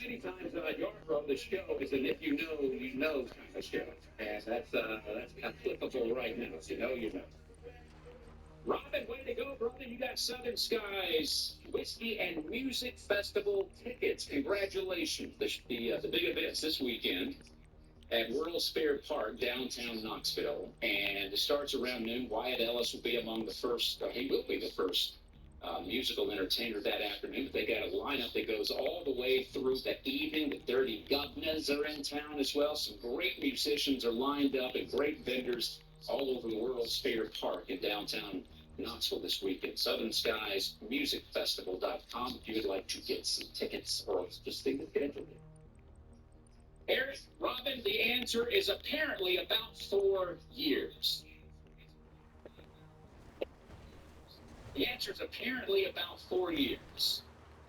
many times your from the show is an if you know kind of show. And that's applicable right now. If you know, you know. Robin, way to go, brother. You got Southern Skies Whiskey and Music Festival tickets. Congratulations. The big events this weekend at World's Fair Park, downtown Knoxville. And it starts around noon. Wyatt Ellis will be among the first, he will be the first musical entertainer that afternoon. But they got a lineup that goes all the way through the evening. The Dirty Governors are in town as well. Some great musicians are lined up and great vendors all over the World's Fair Park in downtown Knoxville this weekend. Southern Skies Music Festival.com if you would like to get some tickets or just think of scheduling. Eric, Robin, the answer is apparently about 4 years. The answer is apparently about 4 years.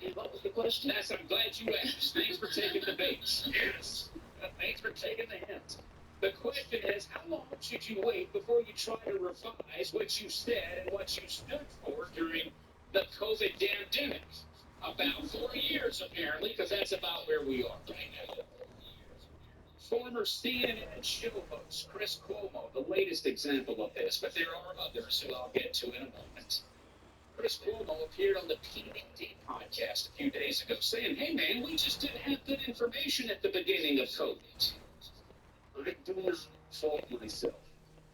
And what was the question? Yes, I'm glad you asked. Thanks for taking the bait. Yes. Thanks for taking the hint. The question is, how long should you wait before you try to revise what you said and what you stood for during the COVID pandemic? About 4 years, apparently, because that's about where we are right now. Former CNN show host Chris Cuomo, the latest example of this, but there are others who I'll get to in a moment. Chris Cuomo appeared on the PDD podcast a few days ago saying, hey man, we just didn't have good information at the beginning of COVID. I do not fault myself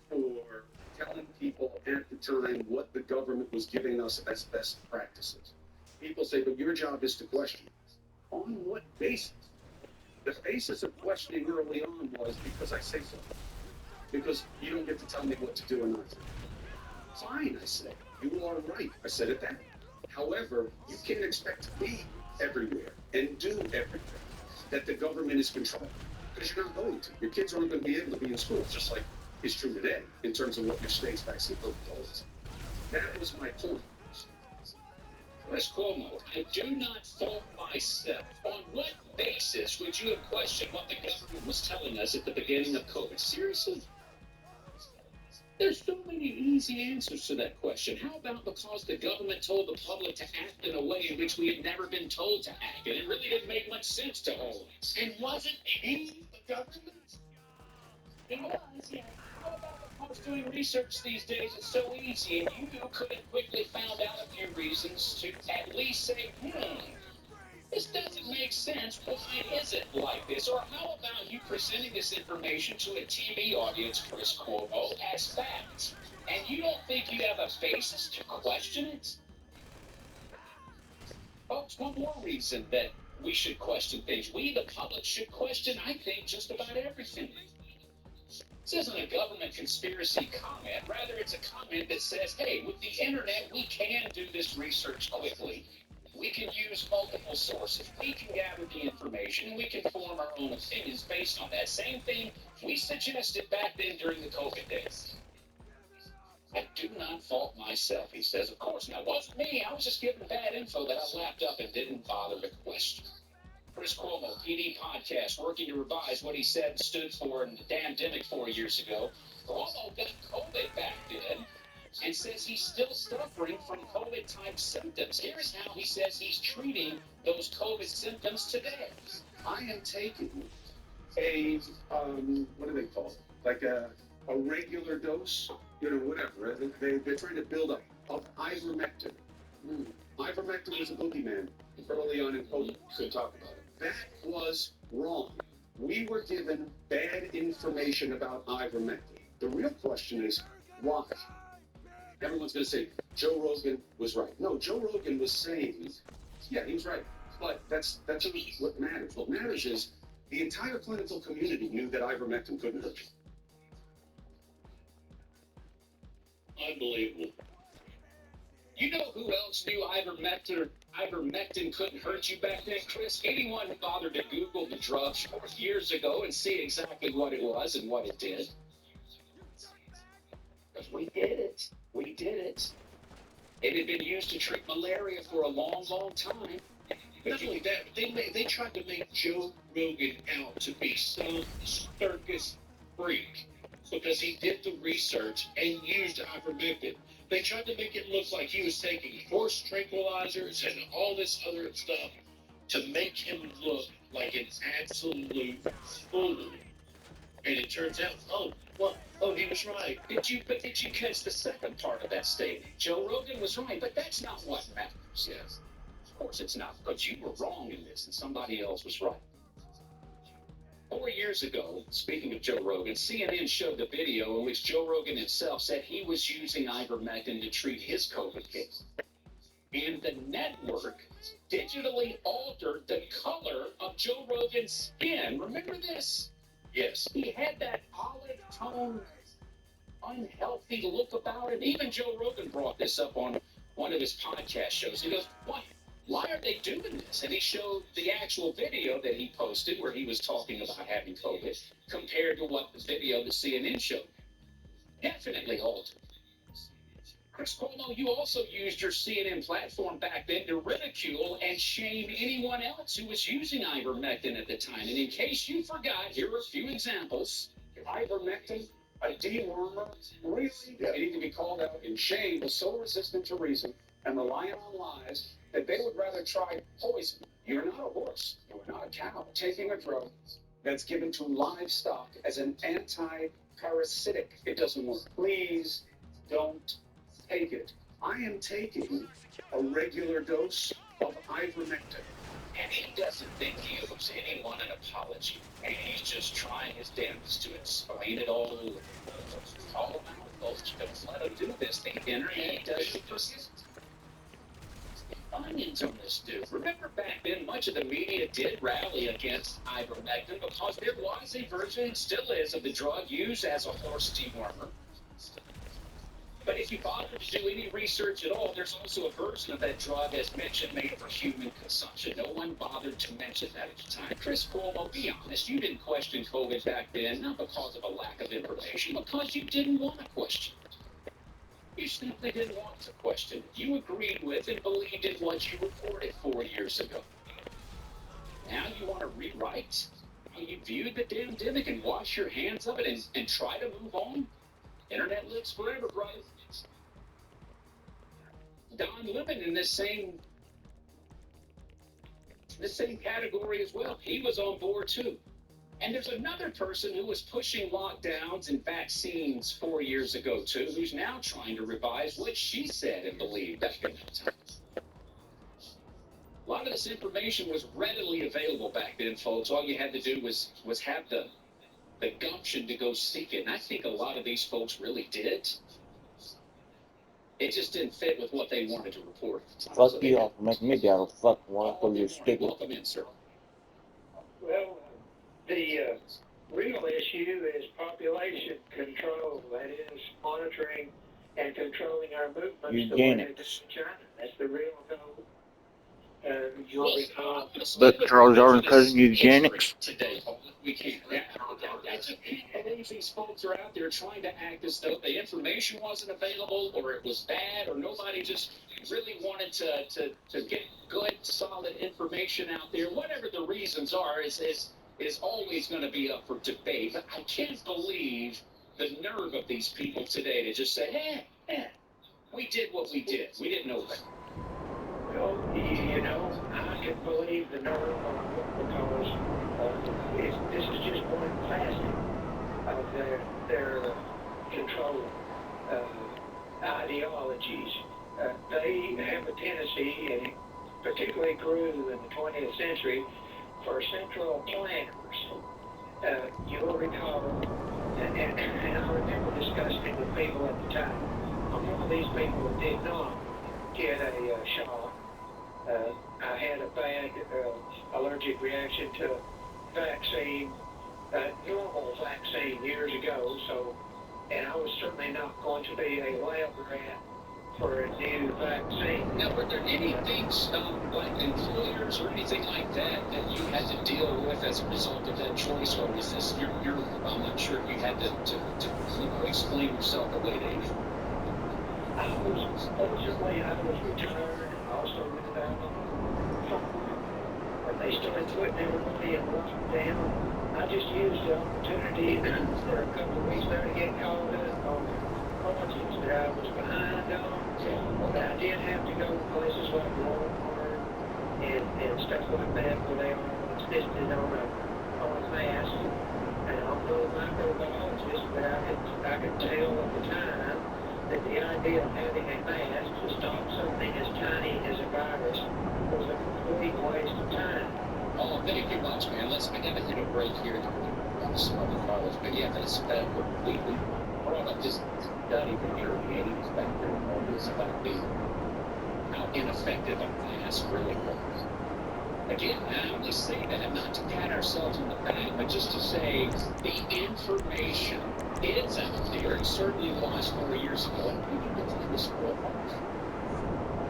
for telling people at the time what the government was giving us as best practices. People say, but your job is to question. On what basis? The basis of questioning early on was because I say so. Because you don't get to tell me what to do or not to do. Fine, I said. You are right. I said it then. However, you can't expect to be everywhere and do everything that the government is controlling. Because you're not going to. Your kids aren't going to be able to be in school, just like is true today in terms of what your state's vaccine protocols. That was my point. Chris Cuomo, I do not fault myself. On what basis would you have questioned what the government was telling us at the beginning of COVID? Seriously? There's so many easy answers to that question. How about because the government told the public to act in a way in which we had never been told to act, and it really didn't make much sense to all of us? And wasn't he the government? It was, yeah. How about because doing research these days is so easy, and you could have quickly found out a few reasons to at least say, this doesn't make sense. Why is it like this? Or how about you presenting this information to a TV audience, Chris Cuomo, as fact, and you don't think you have a basis to question it? Folks, one more reason that we should question things. We, the public, should question, I think, just about everything. This isn't a government conspiracy comment. Rather, it's a comment that says, hey, with the internet, we can do this research quickly. We can use multiple sources. We can gather the information, and we can form our own opinions based on that. Same thing we suggested back then during the COVID days. I do not fault myself, he says. Of course, now, it wasn't me. I was just giving bad info that I lapped up and didn't bother to question. Chris Cuomo, PD podcast, working to revise what he said and stood for in the pandemic 4 years ago. Cuomo got COVID back then and says he's still suffering from COVID-type symptoms. Here's how he says he's treating those COVID symptoms today. I am taking a, what do they call it? Like a regular dose, whatever. They're trying to build up of ivermectin. Ivermectin was a boogeyman early on in COVID. Could talk about it. That was wrong. We were given bad information about ivermectin. The real question is, why? Everyone's going to say, Joe Rogan was right. No, Joe Rogan was saying, yeah, he was right. But that's not what matters. What matters is the entire clinical community knew that ivermectin couldn't hurt you. Unbelievable. You know who else knew ivermectin couldn't hurt you back then, Chris? Anyone who bothered to Google the drug 4 years ago and see exactly what it was and what it did. Because we did it. We did it. It had been used to treat malaria for a long, long time. Not only that, they tried to make Joe Rogan out to be some circus freak because he did the research and used ivermectin. They tried to make it look like he was taking horse tranquilizers and all this other stuff. to make him look like an absolute fool. And it turns out, he was right. Did you catch the second part of that statement? Joe Rogan was right, but that's not what matters. Yes. Of course it's not, because you were wrong in this and somebody else was right. 4 years ago, speaking of Joe Rogan, CNN showed the video in which Joe Rogan himself said he was using ivermectin to treat his COVID case. And the network digitally altered the color of Joe Rogan's skin. Remember this? Yes. He had that olive tone, unhealthy look about it. Even Joe Rogan brought this up on one of his podcast shows. He goes, why are they doing this? And he showed the actual video that he posted where he was talking about having COVID compared to what the video that CNN showed. Definitely altered. Chris Cuomo, you also used your CNN platform back then to ridicule and shame anyone else who was using ivermectin at the time. And in case you forgot, here are a few examples. Ivermectin, a dewormer, really? Yeah. They need to be called out and shamed was so resistant to reason and reliant on lies that they would rather try poison. You're not a horse. You're not a cow. Taking a drug that's given to livestock as an anti-parasitic. It doesn't work. Please don't take it. I am taking a regular dose of ivermectin. And he doesn't think he owes anyone an apology. And he's just trying his damnedest to explain it all over. All about folks. Don't let him do this. The internet doesn't persist. Onions on this dude. Remember back then, much of the media did rally against ivermectin because there was a version, and still is, of the drug used as a horse dewormer. But if you bother to do any research at all, there's also a version of that drug, as mentioned, made for human consumption. No one bothered to mention that at the time. Chris Cuomo, be honest, you didn't question COVID back then, not because of a lack of information, because you didn't want to question it. You simply didn't want to question it. You agreed with and believed in what you reported 4 years ago. Now you want to rewrite how you viewed the pandemic and wash your hands of it and try to move on? Internet lives forever, brother. Don Lemon in this same category as well. He was on board too. And there's another person who was pushing lockdowns and vaccines 4 years ago too, who's now trying to revise what she said and believed back in that time. A lot of this information was readily available back then, folks. All you had to do was have the gumption to go seek it. And I think a lot of these folks really did. It just didn't fit with what they wanted to report. Fuck you off, make me go fuck one for your stupid. Welcome in, sir. Well, the real issue is population control. That is monitoring and controlling our movements the way they do in China. That's the real goal. Look, Charles Darwin cousin eugenics. Today, we can't. I just can't believe these folks are out there trying to act as though the information wasn't available, or it was bad, or nobody just really wanted to get good, solid information out there. Whatever the reasons are, is always going to be up for debate. But I can't believe the nerve of these people today to just say, we did what we did. We didn't know that. Well, I can believe the nerve because this is just one facet of their control ideologies. They have a tendency, and it particularly grew in the 20th century, for central planners. You'll recall, and I remember discussing with people at the time, I'm one of these people that did not get a shot. I had a bad allergic reaction to vaccine, normal vaccine years ago, and I was certainly not going to be a lab rat for a new vaccine. Now, were there any things like employers or anything like that you had to deal with as a result of that choice, or was this I'm not sure if you had to explain yourself away to anything? I was returned. Also without when they started putting everybody in lockdown, I just used the opportunity for a couple of weeks there to get called up on projects that I was behind on. But I did have to go to places like Walmart and stuff like that where they all insisted on a mask. And I'm no microbiologist, but I could tell at the time that the idea of having a mask to stop something as tiny as a virus was a complete waste of time. Oh, thank you much, man. I gotta hit a break here. Sorry, Carlos, but yeah, that's completely brought up this study from your 80s back there and all this about how ineffective a mask really was. Again, I only say that not to pat ourselves on the back, but just to say the information is out there. It certainly was 4 years ago. And we can get this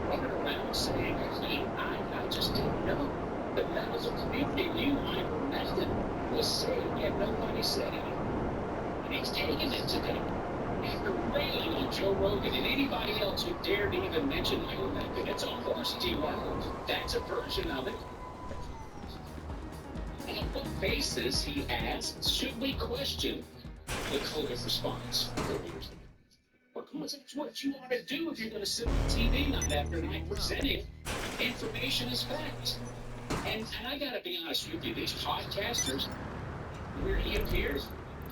running around saying, I just didn't know. The medical community knew ivermectin was safe, yet nobody said anything. And he's taking it today. After railing on Joe Rogan and anybody else who dared to even mention ivermectin, it's a horse dewormer. That's a version of it. On what basis, he asks, should we question the COVID response? Because it's what you want to do if you're going to sit on TV night after night presenting information as fact. And I got to be honest with you, these podcasters, where he appears,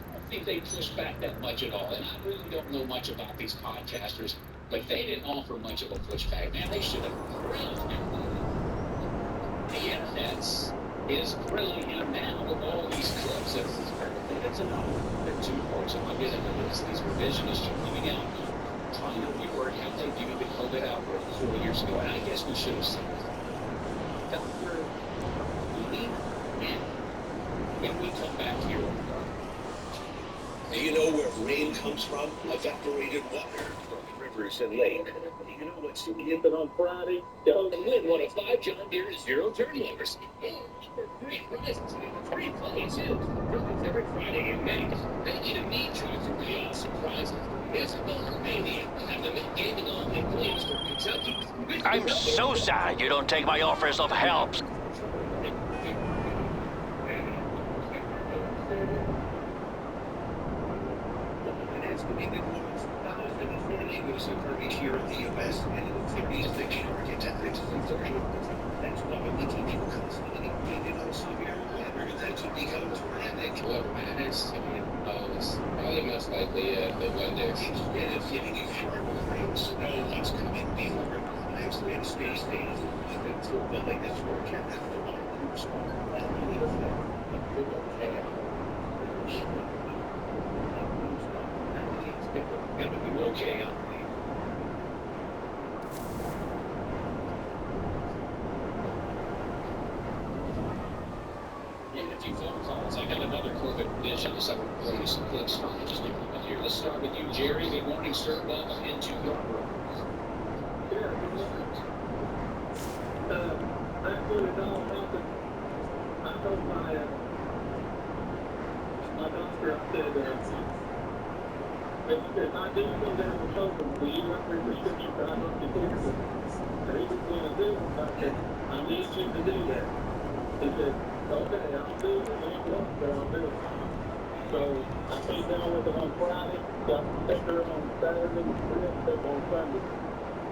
I don't think they push back that much at all. And I really don't know much about these podcasters, but they didn't offer much of a pushback. Man, they should have grilled him. The internet is grilling him now with all these clips. It's enough. They're too far. I'm getting into this. These revisionists are coming out, trying to reword how they viewed the COVID outbreak 4 years ago. And I guess we should have seen it. Dr. Lee, when we come back here. Do you know where rain comes from? Evaporated water from rivers and lakes. You know what's happened on Friday? And win one of 5 John Deere Zero Turn Mowers. Free prizes, free play too. Every Friday in May. They get a meat truck for beyond surprises. It's a Mania and the Mint Gaming Online Games for Kentucky. I'm so sad you don't take my offers of help. Each year in the U.S. and in the 50s, they can architects and 30. That's why we teach you constantly. And also, you're that to become tornadic. Look, man, it's probably most likely the weather. Instead of giving you short frames, know what's coming before it arrives in space days. It's a building that's forecast for all the respond. Gonna be okay. A few phone calls. I got another COVID vision, so I will play you some clips from it. Just a moment here. Let's start with you, Jerry. Good morning, sir. Welcome into your room. Yeah, good morning. Actually, Donald Trump, I told my doctor, I said, if I do go down the COVID, will you run your prescription for hydroxychloroquine? And he was going to do it. I said, I need you to do that. He said, okay, I'll do it. It ain't work, but I'll do it. So I came down with it on Friday, got the sticker on Saturday, ripped up on Sunday.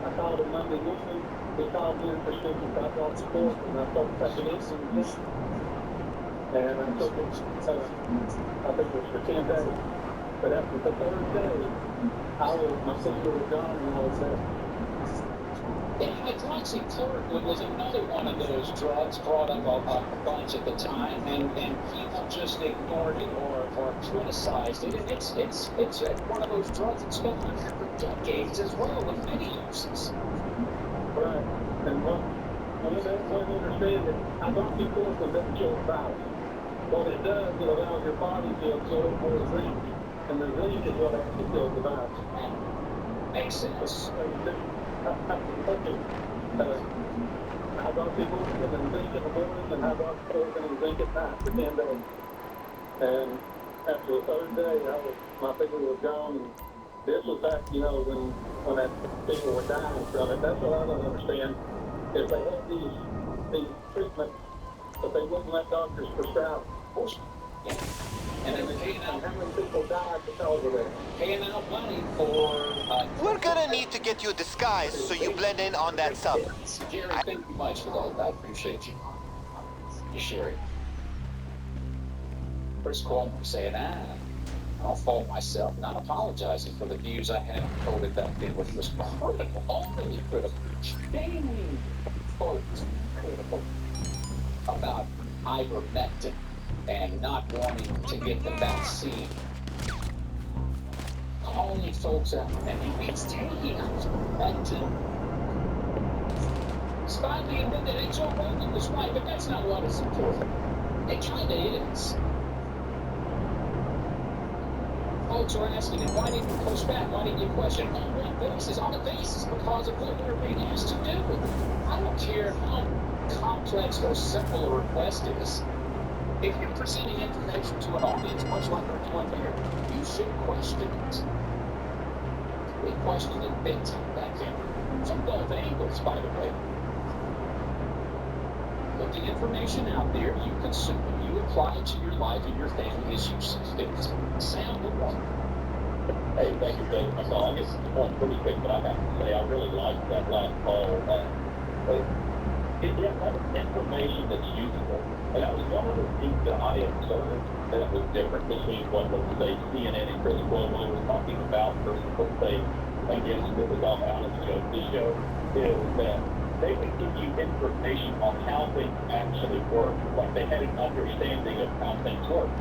I called him Monday morning. He called me in prescription for hydroxychloroquine, and I started taking it some this. And I took it, I think it was for 10 days. But after the third day, my finger was gone and I was there. Yeah, hydroxychloroquine was another one of those drugs brought up a bunch at the time, and people just ignored it or criticized it. And it's one of those drugs that's been on here for decades as well, with many uses. Right. And what understand that hydroxychloroquine doesn't kill the virus. What it does, it allows your body to absorb more zinc. And the zinc is what actually kills the virus. Makes sense. Hydroxychloroquine and zinc in the morning and hydroxychloroquine and zinc at night for 10 days. And after the third day, my finger was gone. And this was back, when that people were dying from it. That's what I don't understand. If they had these treatments, but they wouldn't let doctors prescribe. Of course. Yeah. And they were paying out how many people died because of it? Paying out money for. We're gonna need to get you a disguise so you blend in on that sub. Jerry, thank you much for all that. I appreciate you. Sherry. Chris Cuomo saying, I'll fault myself, not apologizing for the views I had on COVID back then, which was critical, overly critical, extremely critical about ivermectin and not wanting to get the vaccine. Calling folks out, and he's taking ivermectin. It's finally admitted that Joe Rogan was right, but that's not what is important. It kind of is. Folks are asking him, why didn't you push back? Why didn't you question? On what basis? On the basis because of what we're being asked to do. I don't care how complex or simple a request is. If you're presenting information to an audience, much like we're doing here, you should question it. We questioned it big time back then. From both angles, by the way. Put the information out there, you consume it, you apply it to your life and your family as you see fit. Sound good one. Hey, thank you, Dave. I guess it's one pretty quick, but I have to say I really liked that last call. That was information that's useful. And that was one of the things that I observed that was different between what, let's say, CNN and Chris Cuomo was talking about versus, let's say, against it was all Alex Jones' show, is that they would give you information on how things actually work. Like they had an understanding of how things work.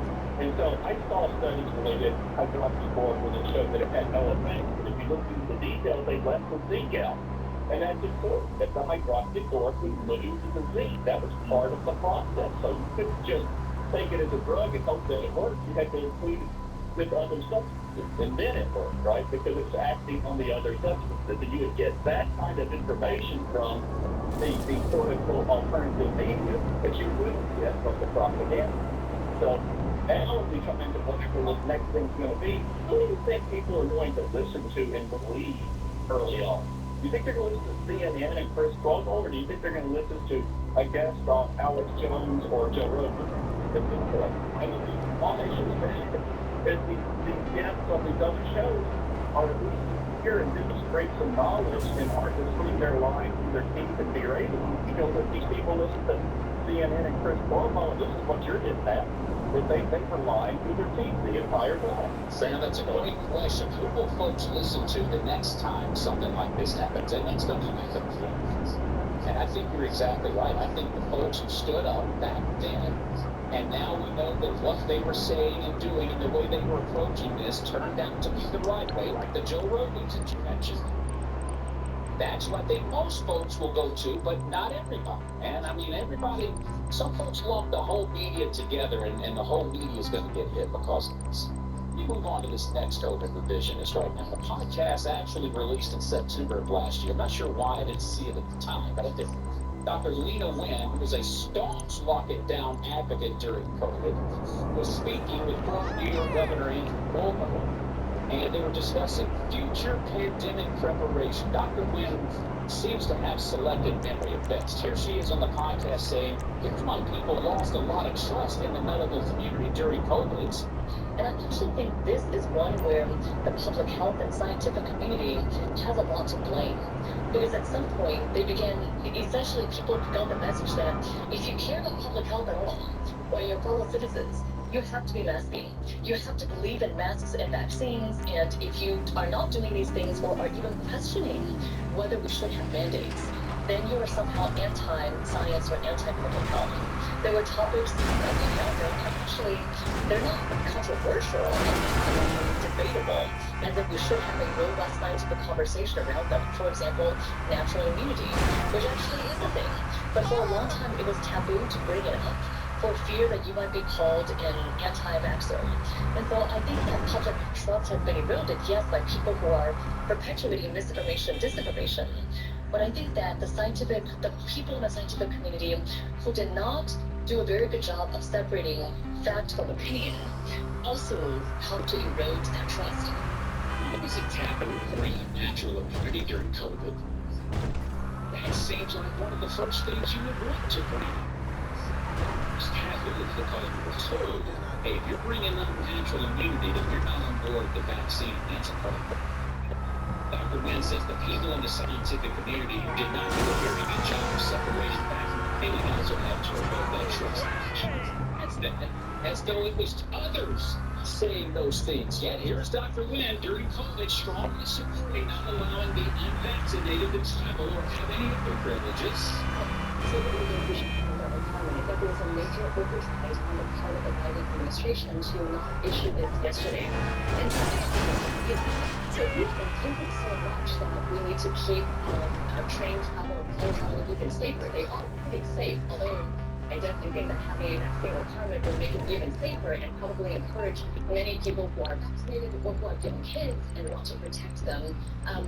And so I saw studies related hydroxychloroquine where they showed that it had no effect. But if you look into the details, they left the zinc out. And that's important, that the hydroxychloroquine loses the zinc. That was part of the process. So you couldn't just take it as a drug and hope that it worked. You had to include it with other substances. And then it worked, right? Because it's acting on the other substances. And you would get that kind of information from the quote-unquote alternative media that you wouldn't get from the propaganda. So now we come into whatever the next thing's going to be, who do you think people are going to listen to and believe early on? Do you think they're going to listen to CNN and Chris Cuomo, or do you think they're going to listen to a guest on Alex Jones or Joe Rogan at this point? I mean, all they should say is these guests on these other shows are at least here and demonstrate some knowledge and aren't just putting their line through their teeth and berating. Because if these people listen to CNN and Chris Cuomo, and this is what you're getting at, that they were lying through their teeth the entire time. Sam, that's a great question. Who will folks listen to the next time something like this happens? And it's going to be the And I think you're exactly right. I think the folks who stood up back then, and now we know that what they were saying and doing and the way they were approaching this turned out to be the right way, like the Joe Rogans that you mentioned. That's what they most folks will go to, but not everybody. And I mean, everybody, some folks lump the whole media together, and the whole media is going to get hit because of this. We move on to this next open revisionist right now. The podcast actually released in September of last year. I'm not sure why I didn't see it at the time, but I did. Dr. Lena Wen, who was a staunch lock-it-down advocate during COVID, was speaking with former New York Governor Andrew Cuomo, and they were discussing future pandemic preparation. Dr. Wen seems to have selective memory at best. Here she is on the podcast saying, here's why people lost a lot of trust in the medical community during COVID. And I actually think this is one where the public health and scientific community has a lot to blame. Because at some point, they began, essentially people got the message that if you care about public health at all, or your fellow citizens, you have to be masking. You have to believe in masks and vaccines, and if you are not doing these things or are even questioning whether we should have mandates, then you are somehow anti-science or anti-public health. There were topics that we found that actually, they're not controversial and debatable, and that we should have a robust scientific conversation around them. For example, natural immunity, which actually is a thing. But for a long time, it was taboo to bring it up, for fear that you might be called an anti-vaxxer. And so I think that public trust has been eroded, yes, by people who are perpetuating misinformation, disinformation. But I think that the people in the scientific community who did not do a very good job of separating fact from opinion also helped to erode that trust. What is it happening for you natural immunity during COVID? That seems like one of the first things you would want to bring. Because you were told, hey, if you're bringing up natural immunity, if you're not on board with the vaccine, that's a problem. Dr. Wen says the people in the scientific community did not do a very good job of separating fact from opinion. also have turbo trust. As though it was others saying those things. Yet here's Dr. Lynn during COVID strongly supporting not allowing the unvaccinated to travel or have any other privileges. So what we think we should remember in Germany that there was a major oversight on the part of the Biden administration to not issue this yesterday. And so we think it so much that we need to keep train travel and plane travel even safer. They are pretty safe, although I definitely think that having a vaccine requirement will make it even safer and probably encourage many people who are vaccinated or who have young kids and want to protect them.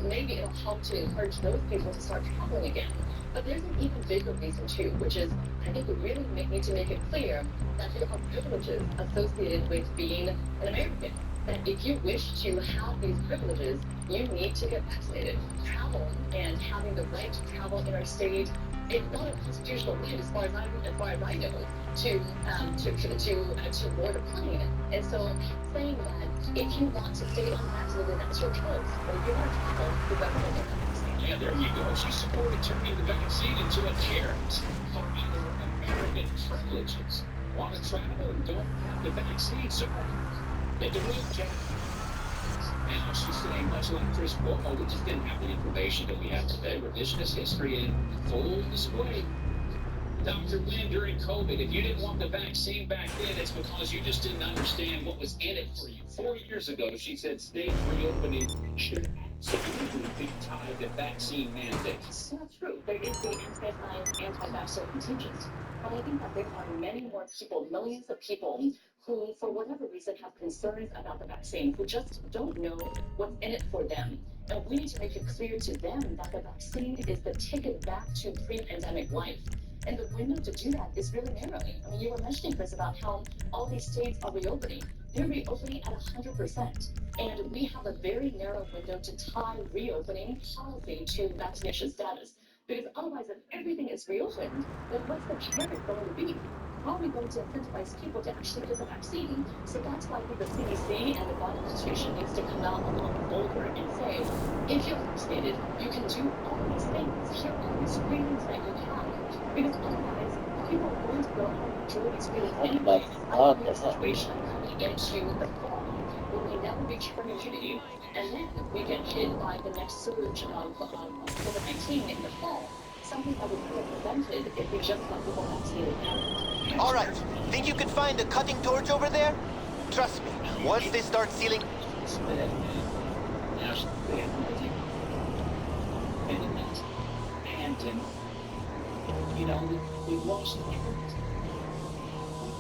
Maybe it'll help to encourage those people to start traveling again. But there's an even bigger reason too, which is I think we really need to make it clear that there are privileges associated with being an American. That if you wish to have these privileges, you need to get vaccinated. Travel and having the right to travel interstate, it's not a constitutional right as far as I know to board a plane. And so saying that if you want to stay unvaccinated, that's your choice. But if you want to travel, you better get the vaccine. Yeah, there you go. She supported turning the vaccine into a carrot for our American privileges. Want to travel and don't have the vaccine, so get the road, Jack. Now she's saying, much like Chris Cuomo, we just didn't have the information that we have today. Revisionist history in full display. Dr. Lynn, during COVID, if you didn't want the vaccine back then, it's because you just didn't understand what was in it for you. 4 years ago, she said state reopening should absolutely be tied to vaccine mandates. It's not true. There is the anti-science, anti-vaccine contingent. But I think that there are many more people, millions of people, who, for whatever reason, have concerns about the vaccine, who just don't know what's in it for them. And we need to make it clear to them that the vaccine is the ticket back to pre-pandemic life. And the window to do that is really narrowing. I mean, you were mentioning, Chris, about how all these states are reopening. They're reopening at 100%. And we have a very narrow window to tie reopening policy to vaccination status. Because otherwise, if everything is reopened, then what's the carrot going to be? How are we going to incentivize people to actually get the vaccine? So that's why I think the CDC and the Biden administration needs to come out a little bolder and say, if you're vaccinated, you can do all these things. Here are these screenings that you have. Because otherwise, people are going to go home and enjoy these screenings anyway. I don't think a situation coming into the fall when we never reach herd immunity, and then we get hit by the next surge of COVID-19 in the fall. Something that we could have prevented if we just got people vaccinated now. All right. Think you can find the cutting torch over there? Trust me, once they start sealing... You know, we've lost the truth.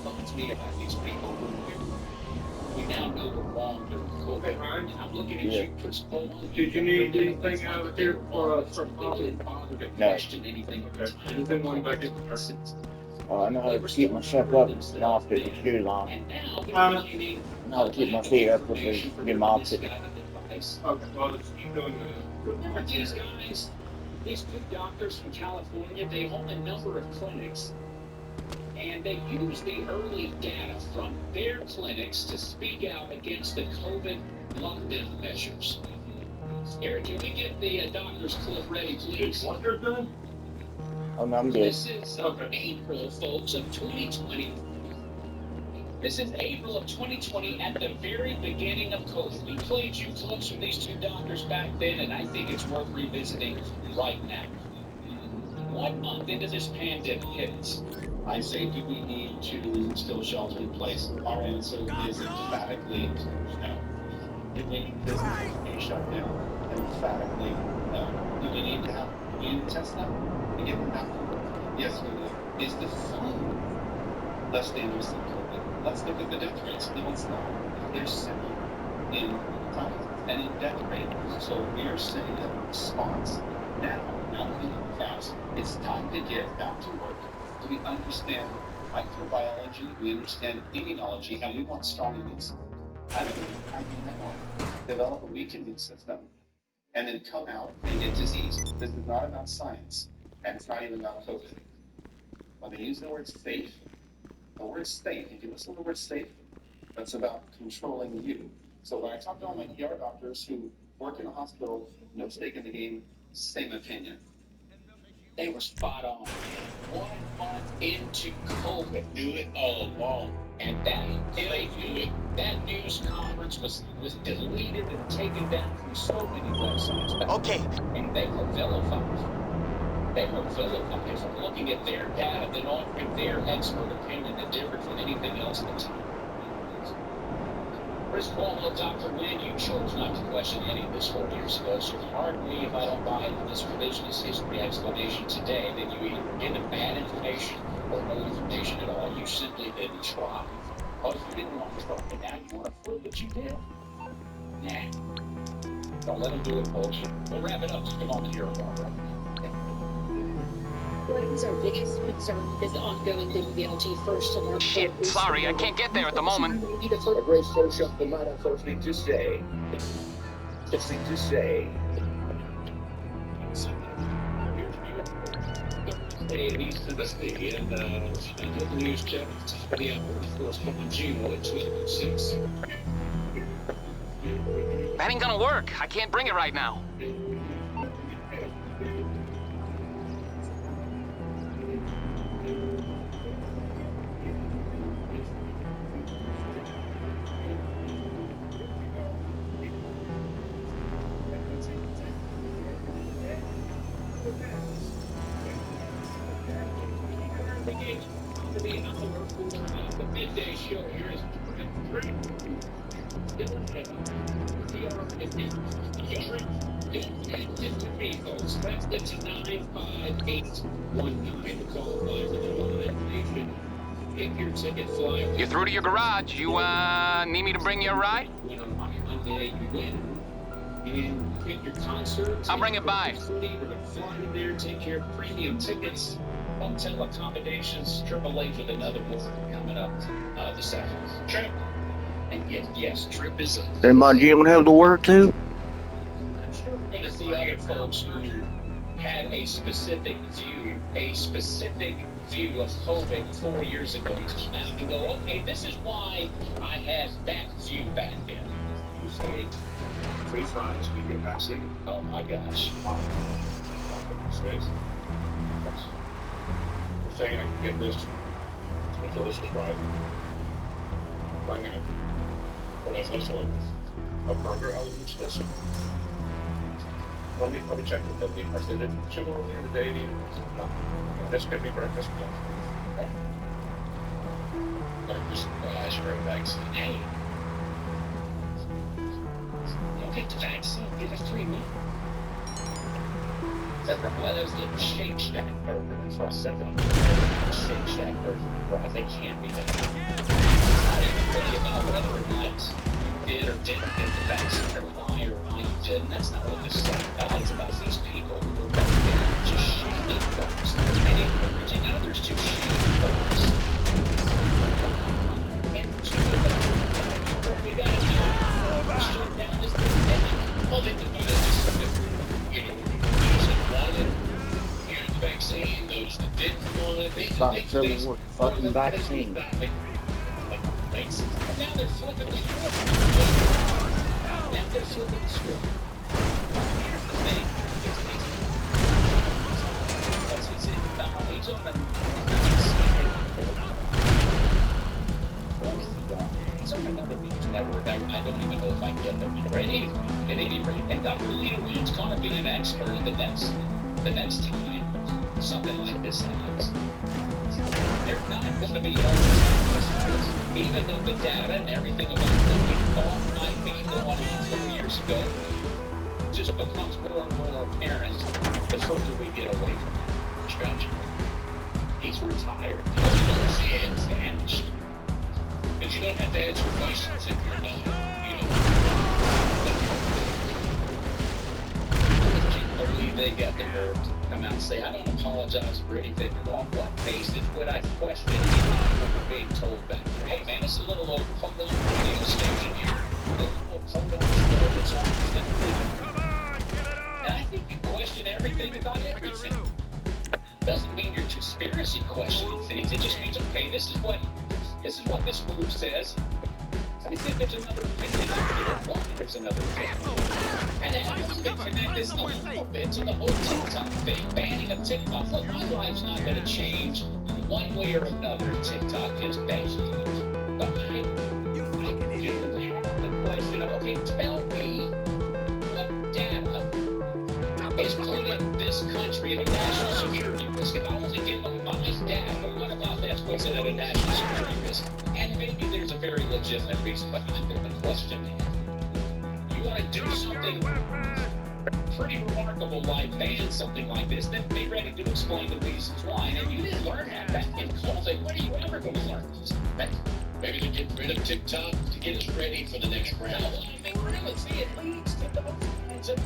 Talk to me about these people who we now know were wrong during COVID. I'm looking at you, Chris Cuomo. Did you need anything out of here for Didn't bother to No. question anything. Anything going back in? I know how to keep myself up and not put my shoes on. And now they're claiming I know how to keep my feet up with the opposite. Okay, well, let's keep doing that. Remember these guys? These two doctors from California, they own a number of clinics. And they use the early data from their clinics to speak out against the COVID lockdown measures. Eric, can we get the doctor's clip ready, please? What they're doing? Oh, no, I'm good. This is April, folks, of 2020. This is April of 2020 at the very beginning of COVID. We played you clips from these two doctors back then, and I think it's worth revisiting right now. 1 month into this pandemic hits, I say, do we need to still shelter in place? Our answer is emphatically no. Do we need business to be shut down? Emphatically no. Do we need to have community tests now? We get them back to work. Yes, we do. Is the flu less dangerous than COVID? Let's look at the death rates. No, it's not. They're similar in time and in death rate. So we are saying that response now that we have fast, it's time to get back to work. Do we understand microbiology? We understand immunology, and we want strong immune system. I don't know how you want develop a weak immune system and then come out and get disease. This is not about science, and it's not even about COVID. When they use the word safe, the word safe, if you listen to the word safe, that's about controlling you. So when I talk to all my ER doctors who work in a hospital, no stake in the game, same opinion. They were spot on. 1 month into COVID. Knew it all along. And that news conference was deleted and taken down from so many websites. Okay. And they were vilified. They were vilified for looking at their data and offering their expert opinion that differed from anything else at the time. Chris Cuomo, Dr. Wynn, you chose not to question any of this 4 years ago, so pardon me if I don't buy into this revisionist history explanation today that you either were given bad information or no information at all. You simply didn't try. Because you didn't want to try, and now you want to prove that you did. Nah. Don't let them do it, folks. We'll wrap it up. Just come on here, Barbara. What is our biggest concern is the ongoing WBLT first to March. Shit, sorry, I can't get there at the moment. A great social the night on first thing to say. First thing to say. East of the city, and the news check. The force from Gino at 206. That ain't gonna work. I can't bring it right now. The midday show here is vehicles. That's the 95819 to call line for the Live Nation. Get your ticket fly. You're through to your garage. You, need me to bring you a ride? Monday, you win. And get your concert. I'll bring it by. We're going to fly in there, take care of premium tickets. Hotel accommodations, AAA with another one coming up this afternoon. Trip. And yes, Trip is a... Then my gym have to work too? And it's the other folks who had a specific view of COVID 4 years ago. Now you go, okay, this is why I had that view back then. You say, free fries, we get vaccinated. Oh my gosh. Saying I can get this delicious fries. Right now. But that's also a burger out of this. Let me check with them. I said it sugar earlier today. No. This could be breakfast. Just vaccine. Hey. Don't get the vaccine, get a free meal. Well, there's the Shake Shack burger for a second. Shake Shack burger, well, they can't be that. It's not even really about whether or not you did or didn't get the vaccine, or why you didn't. That's not what this is about. It's about these people who are just shaming folks and encouraging others to shame folks. And what we gotta do is shut down this pandemic. All they can do is just vaccine, those that didn't want it, Stop selling what fucking vaccine. And now they're flipping the script. Now they're flipping the script. Here's the thing. It's on the it's on another news network. I don't even know if I can get them ready. At any rate, and Dr. Lita Wynn's going to be an expert the next time something like this happens. They're not going to be even though the data and everything about what we thought might be going on 4 years ago just becomes more and more apparent the further we get away from the strategy. He's retired. His hands vanished. But you don't have to answer questions if you're not, they got the nerve to come out and say, I don't apologize for anything wrong. What basis would I question what we're being told back there? Hey man, it's a little old radio station here. And I think you question everything about everything. Doesn't mean you're conspiracy questioning things. It just means, okay, this is what this group says. I think there's another opinion. There's another opinion. And then I can connect this a little bit to the whole TikTok thing, banning of TikTok. Look, my life's not going to change one one way or another, TikTok is bad. But I do have the question of, okay, tell me what data is putting this country at a national security risk. If I only get my data, but what about that puts it at a national security risk? And maybe there's a very legitimate reason behind it, but question is, you want to do something pretty remarkable like ban something like this, then be ready to explain the reasons why. And you didn't learn that back in college. When are you ever going to learn this? Maybe to get rid of TikTok to get us ready for the next round. I mean, really, see, it leads to those kinds of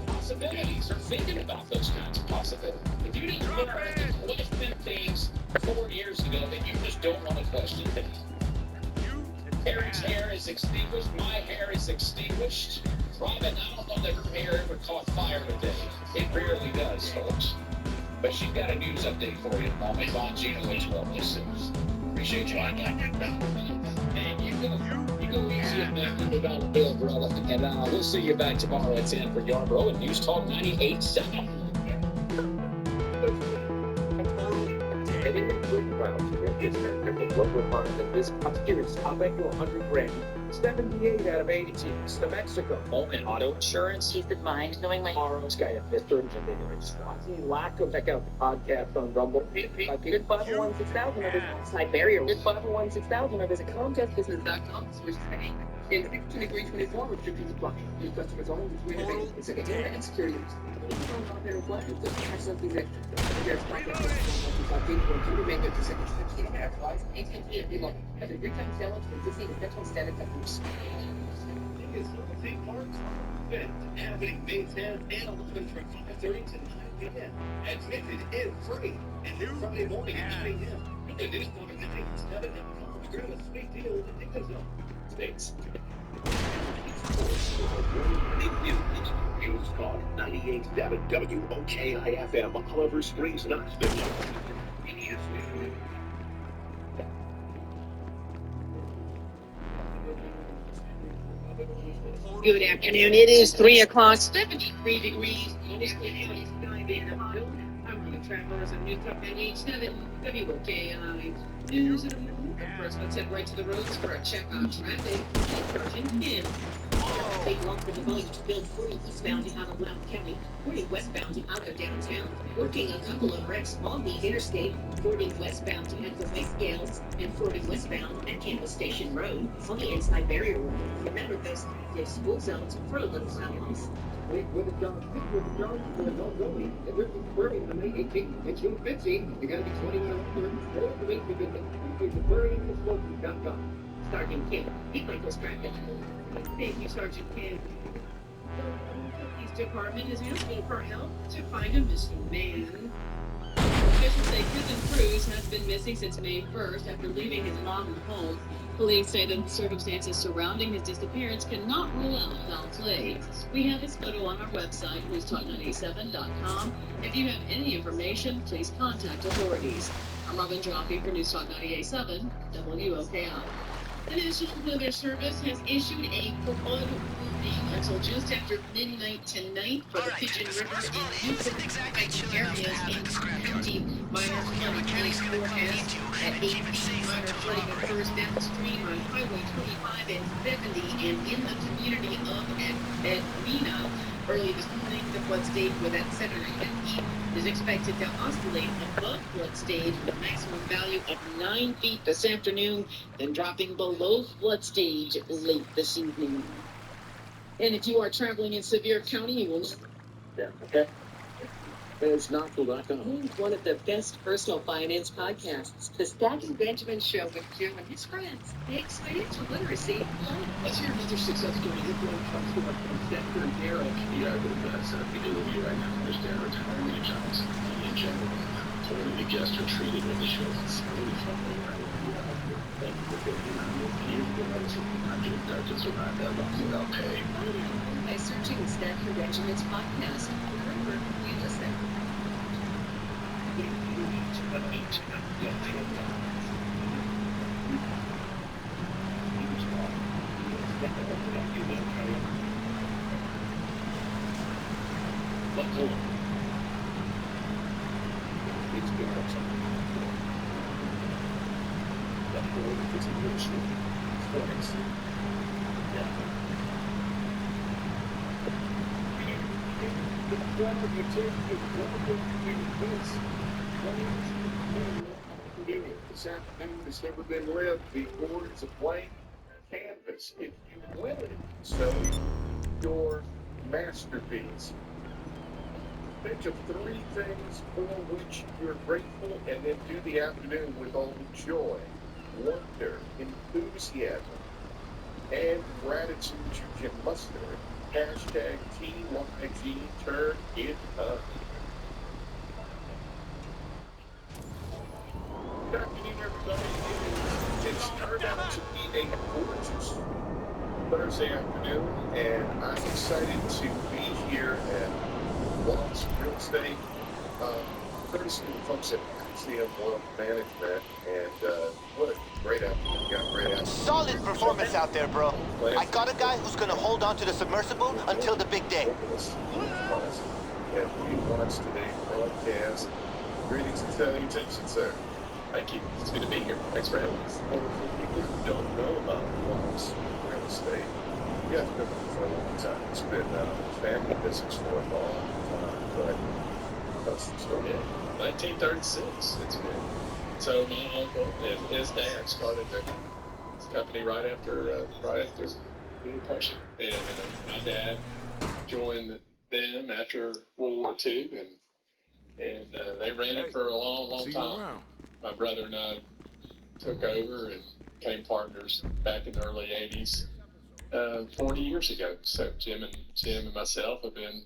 possibilities, or thinking about those kinds of possibilities. If you didn't learn to question things 4 years ago, then you just don't want to question things. Harry's hair is extinguished. My hair is extinguished. Robin, I don't know that her hair ever caught fire today. It rarely does, folks. But she's got a news update for you in a moment. Bongino as well. Listen, appreciate you. And you go easy on that without Bill Brella. And we'll see you back tomorrow at 10 for Yarborough and News Talk 98.7. The local market this year's I'll bet you 100 grand. 78 out of 80 teams to Mexico. Home and auto insurance. Peace of mind, knowing my Tomorrow's guy at Mr. Engineering Swazi. Lack of check out the podcast on Rumble. Good 501-6000 or visit Side Barrier. Good 501-6000 or visit contestbusiness.com/pay. In 2324 restrictions apply. New customers only with renovation and second data and security. Happening May 10th and 11th from 5:30 to 9 p.m. Admitted is free. And Friday morning at 9 a.m. The news on 97.com. You're going to sweet deal in the ticket zone. States. News Talk 98.7 WOKI-FM, Oliver Springs, Knoxville. Good afternoon. It is 3 o'clock, 73 degrees. I'm Ruth Travers of News Talk 98.7 WOKI News in the morning. First, let's head right to the roads for a check on traffic. Take long for the volume to build 40 eastbound out of Loudoun County, 40 westbound out of downtown, working a couple of wrecks on the interstate, 40 westbound to Echo Scales, and 40 westbound at Campbell Station Road. On the inside barrier, remember those active school zones for little silence. With the John, for the adult only. If you're deferring on May 18th and June 15th, you gotta be 21 or older. Or the week begins at deferringandexplosions.com. Sergeant Kim, he might distract. Thank you, Sergeant Kim. The police department is asking for help to find a missing man. Officials say Kevin Cruz has been missing since May 1st after leaving his mom and home. Police say the circumstances surrounding his disappearance cannot rule out foul play. We have his photo on our website, newstalk97.com. If you have any information, please contact authorities. I'm Robin Joffe for News Talk 98.7 WOKI. The National Weather Service has issued a flood warning until just after midnight tonight for the Pigeon River and Newport areas in County. Minor flooding is forecast at 8 feet. Minor flooding occurs downstream on Highway 25 and 70 and in the community of Edwina. Early this morning, the flood stage with at 750 is expected to oscillate above flood stage with a maximum value of 9 feet this afternoon, then dropping below flood stage late this evening. And if you are traveling in Sevier County, you will know. Okay. It's Knoxville.com. One of the best personal finance podcasts, The Stacking Benjamin Show with Jim and his friends. Thanks financial literacy. Let's hear another success story. Comes from Dr. Derek. Yeah, the best we do with you right now. Understand retirement jobs in general. Totally the guests are treated with the show. It's really fun. Thank you for being on with you. I'm Jim Dutchess around that long without pay. By searching the Stacking Benjamin's podcast, wherever you listen. Michigan. Twice. Yeah. This afternoon has never been lived before. It's a blank canvas. If you will it, so your masterpiece. Think of 3 things for which you're grateful, and then do the afternoon with all the joy, wonder, enthusiasm, and gratitude you can muster. Hashtag TYG, turn it up. Good afternoon, everybody. It's turned out to be a gorgeous Thursday afternoon, and I'm excited to be here at Wallace Real Estate. Courtesy of the folks at Axiom Wealth Management, and what a great afternoon. We got a great afternoon. Solid performance out there, bro. I got a guy who's gonna hold on to the submersible until the big day. And we watch today's broadcast. Greetings and salutations, sir. Thank you. It's good to be here. Thanks for having us. Well, for people who don't know about Wallace Real Estate, you guys have been with it for a long time. It's been family business for a long time, but that's the story. Yeah. 1936. It's good. So my uncle and his dad started the company right after the Depression, and my dad joined them after World War II, and they ran it for a long time. My brother and I took over and became partners back in the early 80s, 40 years ago. So Jim and myself have been